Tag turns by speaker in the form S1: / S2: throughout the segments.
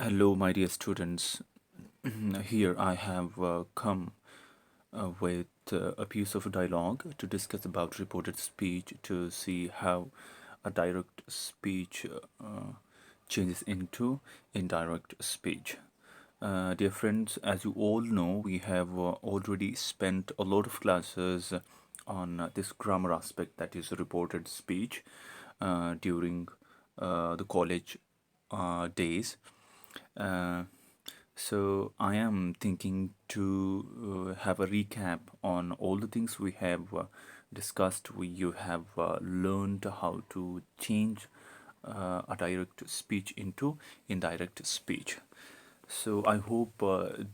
S1: Hello, my dear students. Here I have come with a piece of dialogue to discuss about reported speech to see how a direct speech changes into indirect speech. Dear friends, as you all know, we have already spent a lot of classes on this grammar aspect, that is reported speech, during the college days. Uh, so I am thinking to have a recap on all the things we have discussed. You have learned how to change a direct speech into indirect speech. So I hope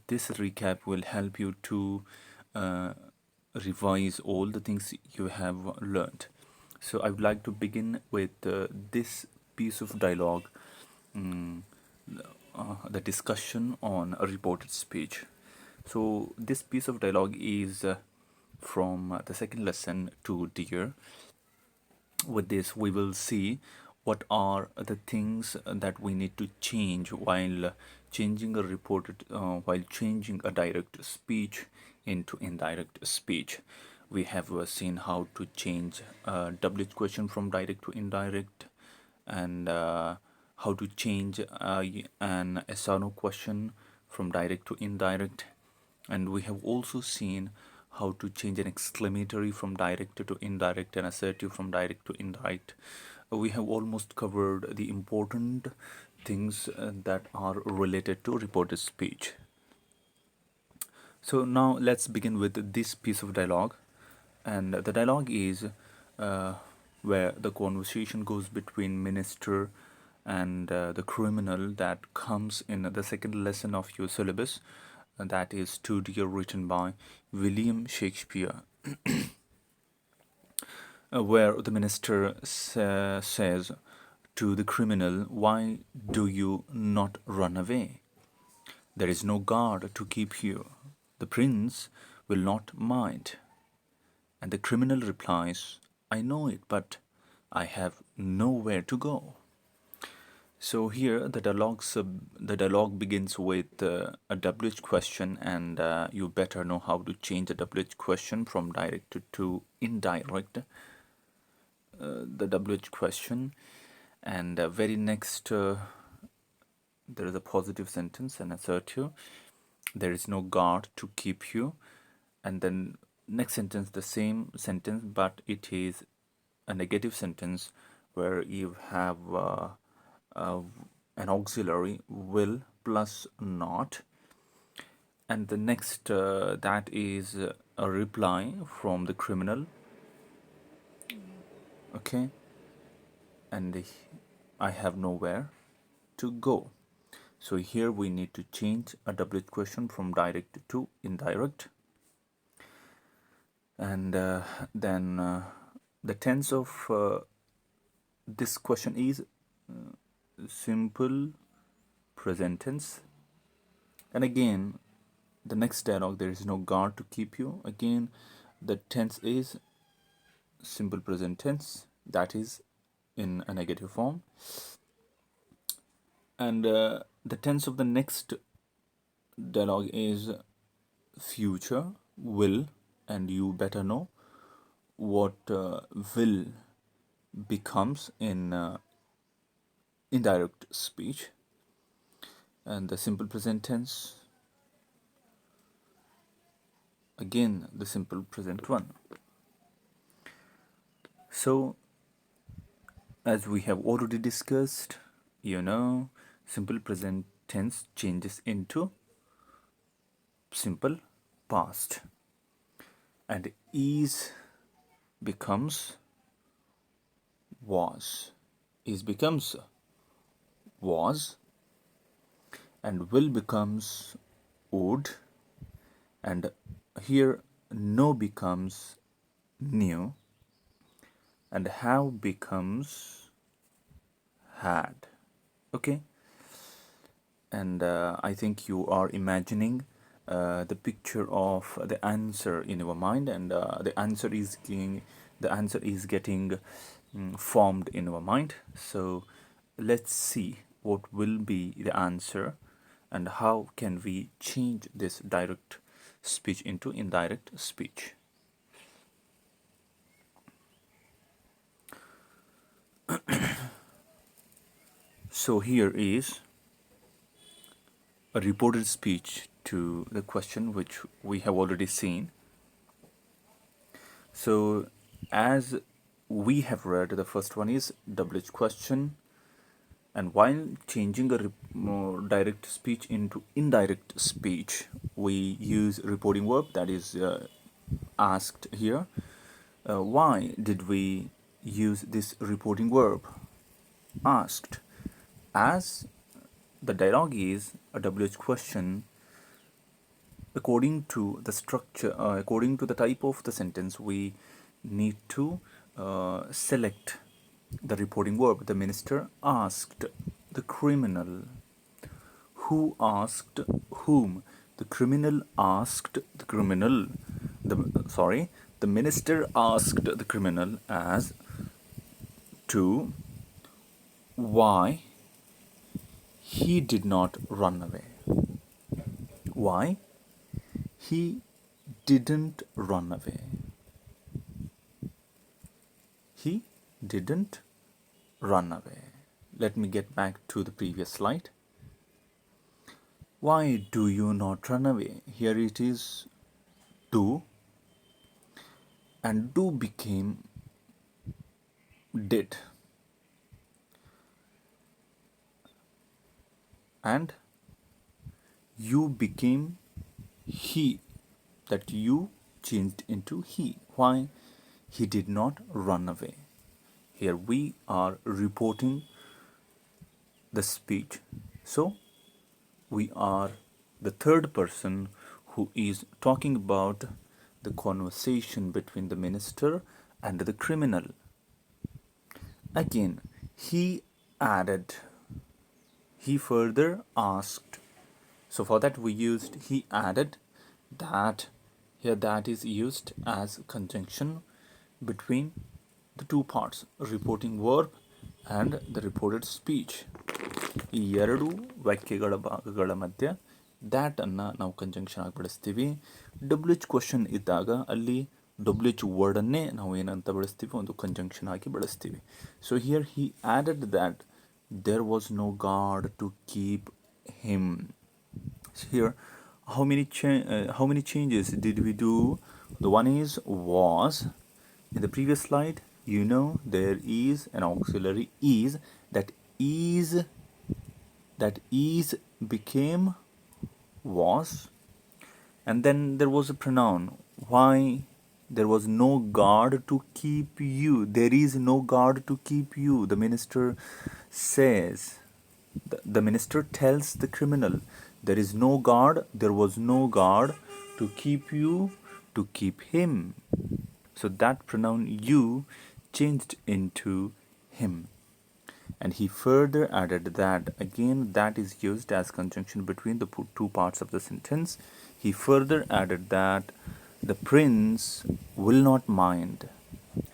S1: this recap will help you to uh, revise all the things you have learned. So I would like to begin with this piece of dialogue, mm, the discussion on a reported speech. So this piece of dialogue is from the second lesson to Dear. With this, we will see what are the things that we need to change while while changing a direct speech into indirect speech. We have seen how to change a WH question from direct to indirect, and how to change an SRO question from direct to indirect, and we have also seen how to change an exclamatory from direct to indirect and assertive from direct to indirect. We have almost covered the important things that are related to reported speech. So now let's begin with this piece of dialogue. And the dialogue is where the conversation goes between minister and the criminal, that comes in the second lesson of your syllabus. That is To Dear, written by William Shakespeare, where the minister says to the criminal, "Why do you not run away? There is no guard to keep you. The prince will not mind." And the criminal replies, "I know it, but I have nowhere to go." So here the dialogue begins with a WH question, and you better know how to change the WH question from direct to indirect. The WH question, and very next there is a positive sentence, an assertive. There is no guard to keep you, and then next sentence the same sentence, but it is a negative sentence where you have uh, an auxiliary, will plus not, and the next that is a reply from the criminal. Okay, and I have nowhere to go. So here we need to change a WH question from direct to indirect, and then the tense of this question is simple present tense. And again, the next dialogue, there is no guard to keep you. Again, the tense is simple present tense, that is in a negative form. And the tense of the next dialogue is future, will, and you better know what will becomes in indirect speech. And the simple present tense, again the simple present one. So as we have already discussed, simple present tense changes into simple past, and is becomes was, is becomes was, and will becomes would, and here no becomes new, and have becomes had. Okay, and I think you are imagining the picture of the answer in your mind, and the answer is getting formed in our mind. So let's see what will be the answer, and how can we change this direct speech into indirect speech. So here is a reported speech to the question which we have already seen. So as we have read, the first one is WH question, and while changing a direct speech into indirect speech, we use reporting verb, that is asked here. Why did we use this reporting verb, asked? As the dialogue is a WH question, according to the structure, according to the type of the sentence, we need to select the reporting verb. The minister asked the criminal. Who asked whom? The criminal asked the criminal. The minister asked the criminal as to why he did not run away. Why he didn't run away. He didn't run away. Let me get back to the previous slide. Why do you not run away? Here it is do, and do became did, and you became he, that you changed into he. Why he did not run away? Here we are reporting the speech, so we are the third person who is talking about the conversation between the minister and the criminal. Again, he added, he further asked. So for that we used he added, that here that is used as conjunction between the two parts, reporting verb and the reported speech. ಈ ಎರಡು ವಾಕ್ಯಗಳ ಭಾಗಗಳ ಮಧ್ಯೆ that ಅನ್ನು ನಾವು conjunction ಆಗಿ ಬಳಸ್ತೀವಿ. WH question ಇದ್ದಾಗ ಅಲ್ಲಿ WH ವರ್ಡನ್ನೇ ನಾವು ಏನಂತ ಬಳಸ್ತೀವಿ, ಒಂದು ಕಂಜಂಕ್ಷನ್ ಆಗಿ ಬಳಸ್ತೀವಿ. So here he added that there was no guard to keep him. Here how many changes did we do? The one is was. In the previous slide, you know, there is an auxiliary is. That is became was, and then there was a pronoun. Why there was no guard to keep you? There is no guard to keep you. The minister says, the minister tells the criminal, there is no guard, there was no guard to keep you, to keep him. So that pronoun you changed into him. And he further added that, again that is used as conjunction between the two parts of the sentence. He further added that the prince will not mind.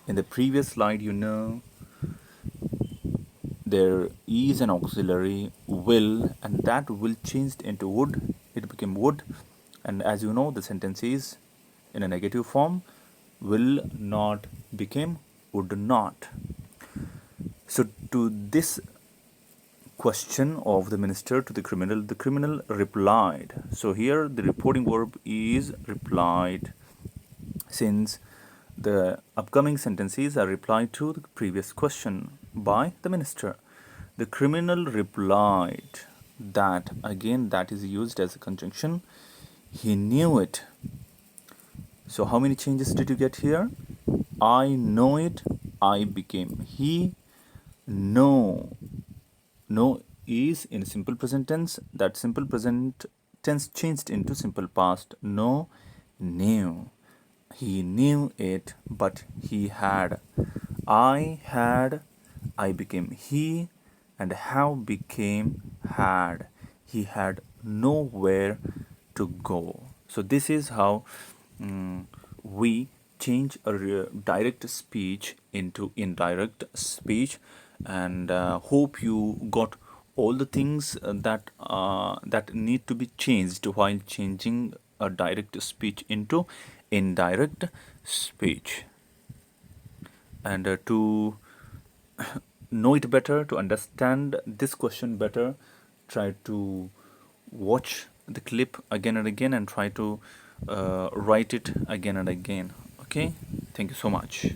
S1: In the previous slide, you know, there is an auxiliary will, and that will changed into would. It became would, and as you know, the sentence is in a negative form. Will not became would not. So to this question of the minister to the criminal replied. So here the reporting verb is replied, since the upcoming sentences are replied to the previous question by the minister. The criminal replied that, again that is used as a conjunction. He knew it. So how many changes did you get here? I know it, I became he. No is in simple present tense. That simple present tense changed into simple past. No, knew. He knew it, but he had. I had, I became he, and have became had. He had nowhere to go. So this is how we change a direct speech into indirect speech, and hope you got all the things that need to be changed while changing a direct speech into indirect speech. And to know it better, to understand this question better, try to watch the clip again and again and try to write it again and again. Okay, thank you so much.